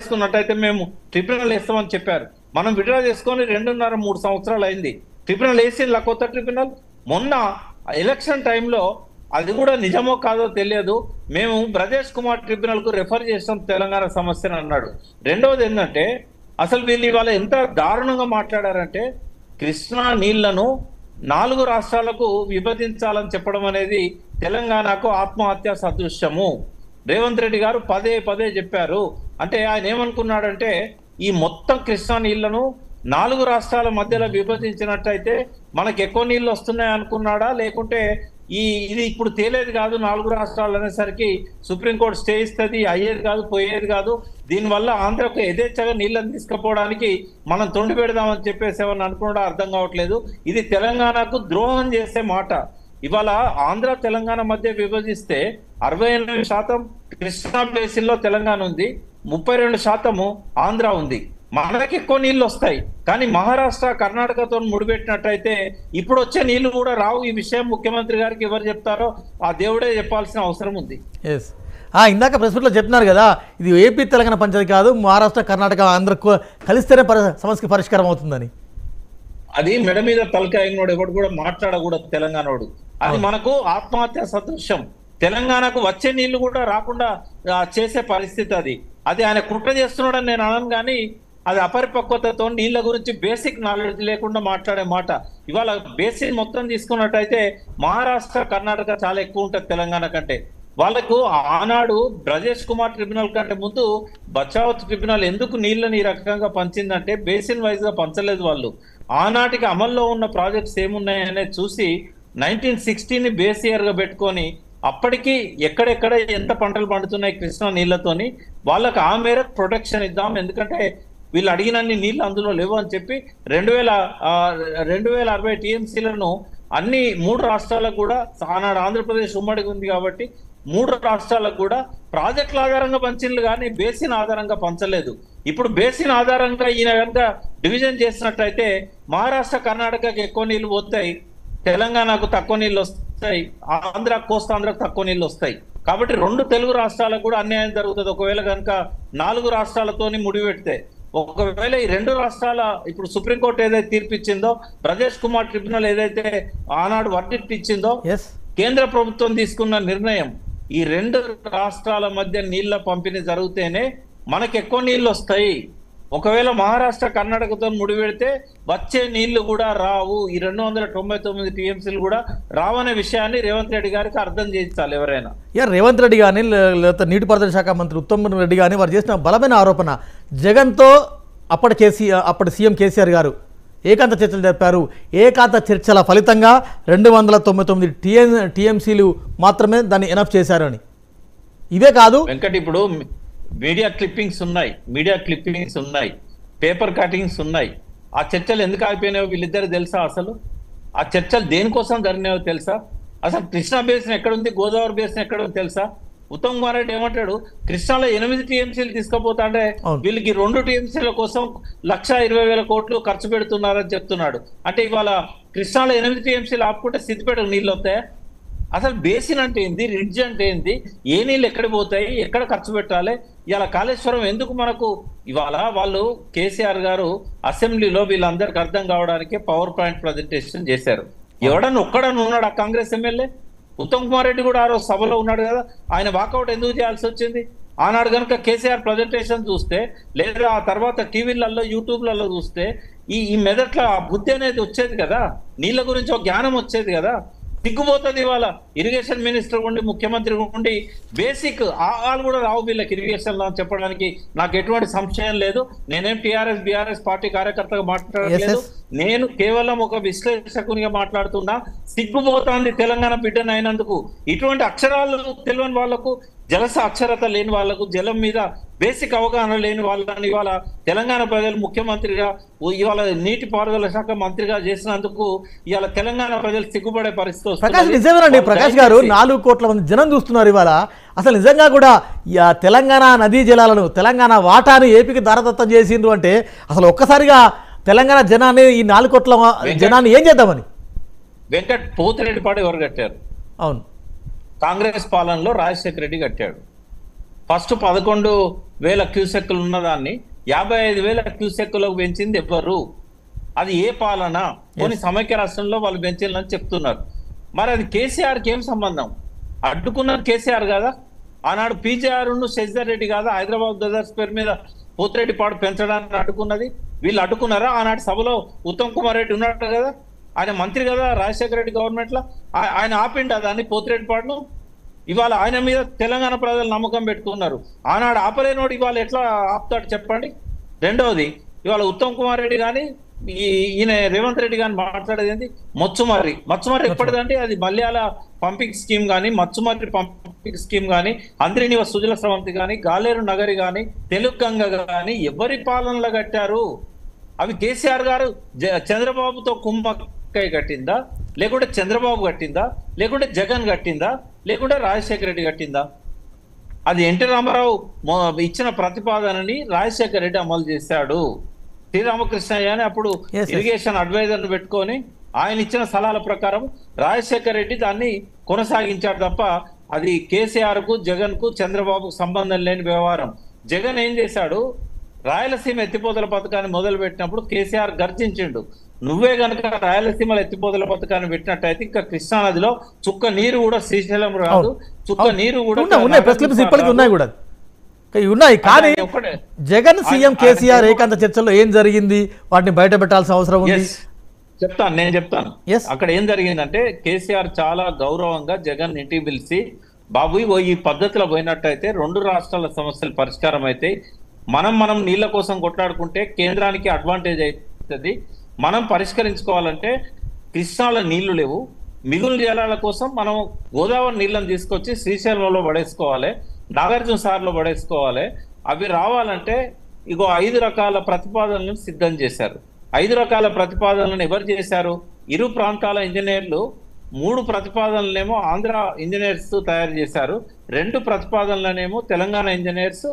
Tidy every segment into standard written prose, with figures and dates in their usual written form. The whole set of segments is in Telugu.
చేసుకున్నట్టయితే మేము ట్రిబ్యునల్ వేస్తామని చెప్పారు. మనం విడ్రా చేసుకొని 2.5-3 సంవత్సరాలు అయింది. ట్రిబ్యునల్ వేసింది కొత్త ట్రిబ్యునల్. మొన్న ఎలక్షన్ టైంలో అది కూడా నిజమో కాదో తెలియదు, మేము బ్రజేష్ కుమార్ ట్రిబ్యునల్ కు రెఫర్ చేసాం తెలంగాణ సమస్యను అన్నాడు. రెండవది ఏంటంటే అసలు వీళ్ళు ఇవాళ ఎంత దారుణంగా మాట్లాడారంటే కృష్ణా నీళ్లను 4 రాష్ట్రాలకు విభజించాలని చెప్పడం అనేది తెలంగాణకు ఆత్మహత్య సదృశ్యము. రేవంత్ రెడ్డి గారు పదే పదే చెప్పారు. అంటే ఆయన ఏమనుకున్నాడంటే ఈ మొత్తం కృష్ణా నీళ్లను 4 రాష్ట్రాల మధ్యలో విభజించినట్టయితే మనకు ఎక్కువ నీళ్ళు వస్తున్నాయి అనుకున్నాడా, లేకుంటే ఇది ఇప్పుడు తేలేది కాదు 4 రాష్ట్రాలు అనేసరికి సుప్రీంకోర్టు స్టే ఇస్తుంది, అయ్యేది కాదు పోయేది కాదు, దీనివల్ల ఆంధ్రకు యథేచ్ఛగా నీళ్ళని తీసుకుపోవడానికి మనం తొండి పెడదామని చెప్పేసి ఏమని అనుకున్నాడో అర్థం కావట్లేదు. ఇది తెలంగాణకు ద్రోహం చేసే మాట. ఇవాళ ఆంధ్ర తెలంగాణ మధ్య విభజిస్తే 68% కృష్ణా బేసిన్ లో తెలంగాణ ఉంది, 32% ఆంధ్ర ఉంది. మనకి ఎక్కువ నీళ్లు వస్తాయి, కానీ మహారాష్ట్ర కర్ణాటకతో ముడిపెట్టినట్టయితే ఇప్పుడు వచ్చే నీళ్లు కూడా రావు. ఈ విషయం ముఖ్యమంత్రి గారికి ఎవరు చెప్తారో ఆ దేవుడే చెప్పాల్సిన అవసరం ఉంది. ఇందాక ప్రెస్ మీట్లో చెప్తున్నారు కదా, ఇది ఏపీ తెలంగాణ పంచాయతీ కాదు, మహారాష్ట్ర కర్ణాటక ఆంధ్ర కలిస్తేనే సమస్యకి పరిష్కారం అవుతుందని. అది మెడ మీద తలకాయనోడు ఎవడు కూడా మాట్లాడకూడదు తెలంగాణోడు. అది మనకు ఆత్మహత్య సదృశ్యం. తెలంగాణకు వచ్చే నీళ్లు కూడా రాకుండా చేసే పరిస్థితి అది ఆయన కుట్ర చేస్తున్నాడని నేను అనను, కానీ అది అపరిపక్వతతో నీళ్ల గురించి బేసిక్ నాలెడ్జ్ లేకుండా మాట్లాడే మాట. ఇవాళ బేసిక్ మొత్తం తీసుకున్నట్టయితే మహారాష్ట్ర కర్ణాటక చాలా ఎక్కువ ఉంటుంది తెలంగాణ కంటే. వాళ్ళకు ఆనాడు బ్రజేష్ కుమార్ ట్రిబ్యునల్ కంటే ముందు బచావత్ ట్రిబ్యునల్ ఎందుకు నీళ్ళని ఈ రకంగా పంచిందంటే బేసిన్ వైజ్ గా పంచలేదు. వాళ్ళు ఆనాటికి అమల్లో ఉన్న ప్రాజెక్ట్స్ ఏమున్నాయనేది చూసి 1960ని బేస్ ఇయర్ గా పెట్టుకొని అప్పటికి ఎక్కడెక్కడ ఎంత పంటలు పండుతున్నాయి కృష్ణా నీళ్లతోని వాళ్ళకి ఆ మేరకు ప్రొటెక్షన్ ఇద్దాం, ఎందుకంటే వీళ్ళు అడిగినన్ని నీళ్లు అందులో లేవు అని చెప్పి 2060 టీఎంసీలను అన్ని 3 రాష్ట్రాలకు కూడా, ఆనాడు ఆంధ్రప్రదేశ్ ఉమ్మడిగా ఉంది కాబట్టి 3 రాష్ట్రాలకు కూడా ప్రాజెక్టుల ఆధారంగా పంచిండ్లు కానీ బేసిన్ ఆధారంగా పంచలేదు. ఇప్పుడు బేసిన్ ఆధారంగా ఈయన కనుక డివిజన్ చేసినట్టయితే మహారాష్ట్ర కర్ణాటకకి ఎక్కువ నీళ్లు పోతాయి, తెలంగాణకు తక్కువ నీళ్ళు వస్తాయి, కోస్తాంధ్రకు తక్కువ నీళ్ళు వస్తాయి. కాబట్టి 2 తెలుగు రాష్ట్రాలకు కూడా అన్యాయం జరుగుతుంది ఒకవేళ కనుక 4 రాష్ట్రాలతోని ముడిపెడితే. ఒకవేళ ఈ 2 రాష్ట్రాల ఇప్పుడు సుప్రీంకోర్టు ఏదైతే తీర్పిచ్చిందో, బ్రజేష్ కుమార్ ట్రిబ్యునల్ ఏదైతే ఆనాడు వర్డిక్ట్ ఇచ్చిందో, కేంద్ర ప్రభుత్వం తీసుకున్న నిర్ణయం ఈ 2 రాష్ట్రాల మధ్య నీళ్ల పంపిణీ జరిగితేనే మనకు ఎక్కువ నీళ్లు వస్తాయి. ఒకవేళ మహారాష్ట్ర కర్ణాటకతో ముడిపెడితే వచ్చే నీళ్లు కూడా రావు, ఈ 299 టీఎంసీలు కూడా రావనే విషయాన్ని రేవంత్ రెడ్డి గారికి అర్థం చేయించాలి ఎవరైనా. రేవంత్ రెడ్డి కానీ లేకపోతే నీటిపారుదల శాఖ మంత్రి ఉత్తమ్ రెడ్డి కానీ వారు చేసిన బలమైన ఆరోపణ, జగన్తో అప్పటి సీఎం కేసీఆర్ గారు ఏకాంత చర్చలు జరిపారు. ఏకాంత చర్చల ఫలితంగా 299 టీఎంసీలు మాత్రమే దాన్ని ఎనఫ్ చేశారు అని. ఇవే కాదు వెంకట్, ఇప్పుడు మీడియా క్లిప్పింగ్స్ ఉన్నాయి, పేపర్ కటింగ్స్ ఉన్నాయి. ఆ చర్చలు ఎందుకు ఆగిపోయినాయో వీళ్ళిద్దరు తెలుసా? అసలు ఆ చర్చలు దేనికోసం జరిగినాయో తెలుసా? అసలు కృష్ణా బేసిన్ ఎక్కడుంది, గోదావరి బేసిన్ ఎక్కడుంది తెలుసా? ఉత్తమ్ కుమార్ రెడ్డి ఏమంటాడు, కృష్ణాలో 8 టీఎంసీలు తీసుకుపోతా అంటే వీళ్ళకి 2 టీఎంసీల కోసం 1,20,000 కోట్లు ఖర్చు పెడుతున్నారని చెప్తున్నాడు. అంటే ఇవాళ కృష్ణాలో 8 టీఎంసీలు ఆపుకుంటే సిద్దిపేటకు నీళ్ళు వస్తాయా? అసలు బేసిన్ అంటే ఏంది, రిడ్జ్ అంటే ఏంది, ఏ నీళ్ళు ఎక్కడ పోతాయి, ఎక్కడ ఖర్చు పెట్టాలి? ఇవాళ కాళేశ్వరం ఎందుకు మనకు? ఇవాళ వాళ్ళు కేసీఆర్ గారు అసెంబ్లీలో వీళ్ళందరికీ అర్థం కావడానికి పవర్ పాయింట్ ప్రజెంటేషన్ చేశారు. ఒక్కడని ఉన్నాడు ఆ కాంగ్రెస్ ఎమ్మెల్యే? ఉత్తమ్ కుమార్ రెడ్డి కూడా ఆ రోజు సభలో ఉన్నాడు కదా, ఆయన వాకౌట్ ఎందుకు చేయాల్సి వచ్చింది? ఆనాడు కనుక కేసీఆర్ ప్రజెంటేషన్ చూస్తే, లేదా ఆ తర్వాత టీవీలలో యూట్యూబ్లలో చూస్తే ఈ మెదట్ల బుద్ధి అనేది వచ్చేది కదా, నీళ్ళ గురించి ఒక జ్ఞానం వచ్చేది కదా. సిగ్గుపోతుంది ఇవాళ ఇరిగేషన్ మినిస్టర్ ఉండి, ముఖ్యమంత్రి ఉండి బేసిక్ ఆలు కూడా రావు వీళ్ళకి ఇరిగేషన్ లో చెప్పడానికి నాకు ఎటువంటి సంశయం లేదు. నేనేం టీఆర్ఎస్ బీఆర్ఎస్ పార్టీ కార్యకర్తగా మాట్లాడలేదు, నేను కేవలం ఒక విశ్లేషకునిగా మాట్లాడుతున్నా. సిగ్గుపోతుంది తెలంగాణ బిడ్డను అయినందుకు. ఇటువంటి అక్షరాలు తెలియని వాళ్లకు, జలస అక్షరత లేని వాళ్లకు, జలం మీద బేసిక్ అవగాహన లేని వాళ్ళని ఇవాళ తెలంగాణ ప్రజలు ముఖ్యమంత్రిగా, ఇవాళ నీటిపారుదల శాఖ మంత్రిగా చేసినందుకు ఇవాళ తెలంగాణ ప్రజలు సిగ్గుపడే పరిస్థితి. ప్రకాష్, నిజమేనండి ప్రకాష్ గారు, 4 కోట్ల మంది జనం చూస్తున్నారు ఇవాళ. అసలు నిజంగా కూడా తెలంగాణ నదీ జలాలను, తెలంగాణ వాటాను ఏపీకి దారదత్తం చేసిండ్రు అంటే అసలు ఒక్కసారిగా తెలంగాణ జనాన్ని, ఈ 4 కోట్ల జనాన్ని ఏం చేద్దామని? వెంకట్, పోతిరెడ్డిపాడు ఎవరు కట్టారు? అవును, కాంగ్రెస్ పాలనలో రాజశేఖర రెడ్డి కట్టాడు. ఫస్ట్ 11,000 క్యూసెక్కులు ఉన్నదాన్ని 55,000 క్యూసెక్కులకు పెంచింది ఎవరు? అది ఏ పాలన? కొన్ని సమైక్య రాష్ట్రంలో వాళ్ళు పెంచాలని చెప్తున్నారు. మరి అది కేసీఆర్కి ఏం సంబంధం? అడ్డుకున్నది కేసీఆర్ కదా. ఆనాడు పీజేఆర్ శశిధర్ రెడ్డి కాదా హైదరాబాద్ బ్రదర్స్ పేరు మీద పోతిరెడ్డిపాడు పెంచడానికి అడ్డుకున్నది? వీళ్ళు అడ్డుకున్నారా? ఆనాడు సభలో ఉత్తమ్ కుమార్ రెడ్డి ఉన్నట్టు కదా, ఆయన మంత్రి కదా రాజశేఖర రెడ్డి గవర్నమెంట్ లో, ఆయన ఆపిండా దాన్ని పోతిరెడ్డిపాడును? ఇవాళ ఆయన మీద తెలంగాణ ప్రజలు నమ్మకం పెట్టుకున్నారు. ఆనాడు ఆపలేనోడు ఇవాళ ఎట్లా ఆపుతాడు చెప్పండి? రెండవది, ఇవాళ ఉత్తమ్ కుమార్ రెడ్డి కానీ ఈయన రేవంత్ రెడ్డి కానీ మాట్లాడేది ఏంటి? మచ్చుమర్రి ఎప్పటిదంటే అది మల్యాల పంపింగ్ స్కీమ్ కానీ, మచ్చుమర్రి పంపింగ్ స్కీమ్ కానీ, అంద్రినివ సుజల స్రవంతి కానీ, గాలేరు నగరి కానీ, తెలుగు గంగ కానీ ఎవరి పాలనలో కట్టారు? అవి కేసీఆర్ గారు చంద్రబాబుతో కుమ్మక్కై కట్టిందా, లేకుంటే చంద్రబాబు కట్టిందా, లేకుంటే జగన్ కట్టిందా, లేకుంటే రాజశేఖర రెడ్డి కట్టిందా? అది ఎన్టీ రామారావు ఇచ్చిన ప్రతిపాదనని రాజశేఖర రెడ్డి అమలు చేశాడు. శ్రీరామకృష్ణయ్య అని అప్పుడు ఇరిగేషన్ అడ్వైజర్ పెట్టుకొని ఆయన ఇచ్చిన సలహాల ప్రకారం రాజశేఖర రెడ్డి దాన్ని కొనసాగించాడు తప్ప అది కేసీఆర్ కు, జగన్ కు, చంద్రబాబుకు సంబంధం లేని వ్యవహారం. జగన్ ఏం చేశాడు? రాయలసీమ ఎత్తిపోతల పథకాన్ని మొదలు పెట్టినప్పుడు కేసీఆర్ గర్జించిండు, నువ్వే గనక రాయలసీమలో ఎత్తిపోతల పథకాన్ని పెట్టినట్టయితే ఇంకా కృష్ణానదిలో చుక్క నీరు కూడా శ్రీశైలం రాదు, చుక్క నీరు కూడా ఉన్నాయి. కానీ జగన్ సీఎం కేసీఆర్ ఏకాంత చర్చల్లో ఏం జరిగింది, వాటిని బయట పెట్టాల్సిన అవసరం ఉంది. నేను చెప్తాను. అక్కడ ఏం జరిగిందంటే కేసీఆర్ చాలా గౌరవంగా జగన్ ఇంటికి పిలిచి, బాబు ఈ పద్ధతిలో పోయినట్టయితే 2 రాష్ట్రాల సమస్యలు పరిష్కారం అయితే మనం నీళ్ల కోసం కొట్లాడుకుంటే కేంద్రానికి అడ్వాంటేజ్ అవుతుంది. మనం పరిష్కరించుకోవాలంటే కృష్ణాల నీళ్లు లేవు, మిగులు జలాల కోసం మనం గోదావరి నీళ్ళని తీసుకొచ్చి శ్రీశైలంలో పడేసుకోవాలి, నాగార్జున సార్లో పడేసుకోవాలి. అవి రావాలంటే ఇగో 5 రకాల ప్రతిపాదనలను సిద్ధం చేశారు. 5 రకాల ప్రతిపాదనలను ఎవరు చేశారు? ఇరు ప్రాంతాల ఇంజనీర్లు. 3 ప్రతిపాదనలనేమో ఆంధ్ర ఇంజనీర్స్ తయారు చేశారు, 2 ప్రతిపాదనలనేమో తెలంగాణ ఇంజనీర్స్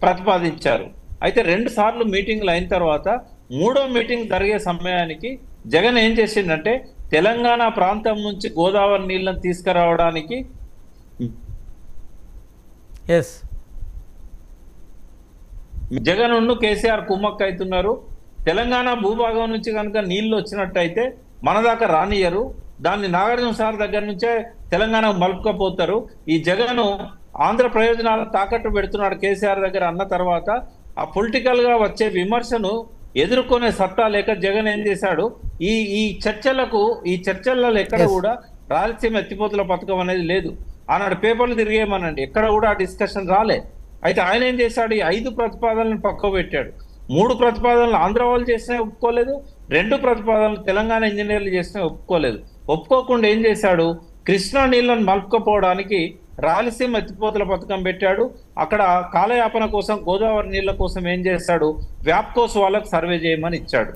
ప్రతిపాదించారు. అయితే 2 సార్లు మీటింగ్లు అయిన తర్వాత 3వ మీటింగ్ జరిగే సమయానికి జగన్ ఏం చేసిందంటే తెలంగాణ ప్రాంతం నుంచి గోదావరి నీళ్ళని తీసుకురావడానికి జగన్ కేసీఆర్ కుమ్మక్క అవుతున్నారు. తెలంగాణ భూభాగం నుంచి కనుక నీళ్లు వచ్చినట్టయితే మన దాకా రానియరు, దాన్ని నాగార్జున సార్ దగ్గర నుంచే తెలంగాణ మలుపుకపోతారు. ఈ జగన్ ఆంధ్ర ప్రయోజనాలను తాకట్టు పెడుతున్నాడు కేసీఆర్ దగ్గర అన్న తర్వాత ఆ పొలిటికల్ గా వచ్చే విమర్శను ఎదుర్కొనే సత్తా లేక జగన్ ఏం చేశాడు? ఈ చర్చలలో ఎక్కడ కూడా రాయలసీమ ఎత్తిపోతల పథకం అనేది లేదు. ఆనాడు పేపర్లు తిరిగేయమనండి, ఎక్కడ కూడా ఆ డిస్కషన్ రాలే. అయితే ఆయన ఏం చేశాడు? ఈ 5 ప్రతిపాదనలను పక్కకు పెట్టాడు. 3 ప్రతిపాదనలు ఆంధ్ర వాళ్ళు చేసినా ఒప్పుకోలేదు, 2 ప్రతిపాదనలు తెలంగాణ ఇంజనీర్లు చేసినా ఒప్పుకోలేదు. ఒప్పుకోకుండా ఏం చేశాడు? కృష్ణా నీళ్లను మలుపుకపోవడానికి రాయలసీమ ఎత్తిపోతల పథకం పెట్టాడు. అక్కడ కాలయాపన కోసం గోదావరి నీళ్ల కోసం ఏం చేశాడు? వ్యాప్కోస్ వాళ్ళకు సర్వే చేయమని ఇచ్చాడు.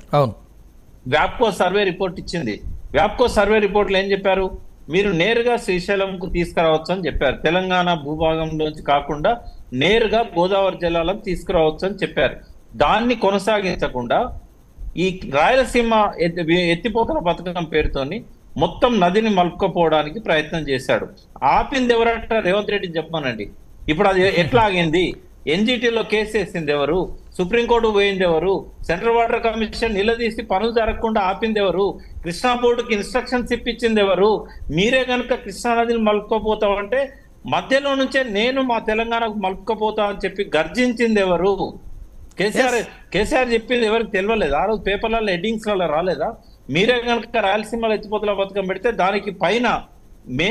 వ్యాప్కో సర్వే రిపోర్ట్ ఇచ్చింది. వ్యాప్కో సర్వే రిపోర్ట్లు ఏం చెప్పారు? మీరు నేరుగా శ్రీశైలంకు తీసుకురావచ్చు అని చెప్పారు. తెలంగాణ భూభాగంలోంచి కాకుండా నేరుగా గోదావరి జలాలను తీసుకురావచ్చు అని చెప్పారు. దాన్ని కొనసాగించకుండా ఈ రాయలసీమ ఎత్తిపోతల పథకం పేరుతోని మొత్తం నదిని మలుపుకపోవడానికి ప్రయత్నం చేశాడు. ఆపింది ఎవరంట? రేవంత్ రెడ్డిని చెప్పానండి. ఇప్పుడు అది ఎట్లా ఆగింది? ఎన్జిటిలో కేసు వేసింది ఎవరు? సుప్రీంకోర్టు పోయింది ఎవరు? సెంట్రల్ వాటర్ కమిషన్ నిలదీసి పనులు జరగకుండా ఆపింది ఎవరు? కృష్ణా బోర్డుకి ఇన్స్ట్రక్షన్స్ ఇప్పించింది ఎవరు? మీరే కనుక కృష్ణా నదిని మలుపుకపోతామంటే మధ్యలో నుంచే నేను మా తెలంగాణకు మలుపుకపోతా అని చెప్పి గర్జించింది ఎవరు? కేసీఆర్ చెప్పింది ఎవరికి తెలియలేదు? ఆ రోజు పేపర్లలో హెడ్డింగ్స్లలో రాలేదా? మీరే కనుక రాయలసీమలో ఎత్తిపోతల పథకం పెడితే దానికి పైన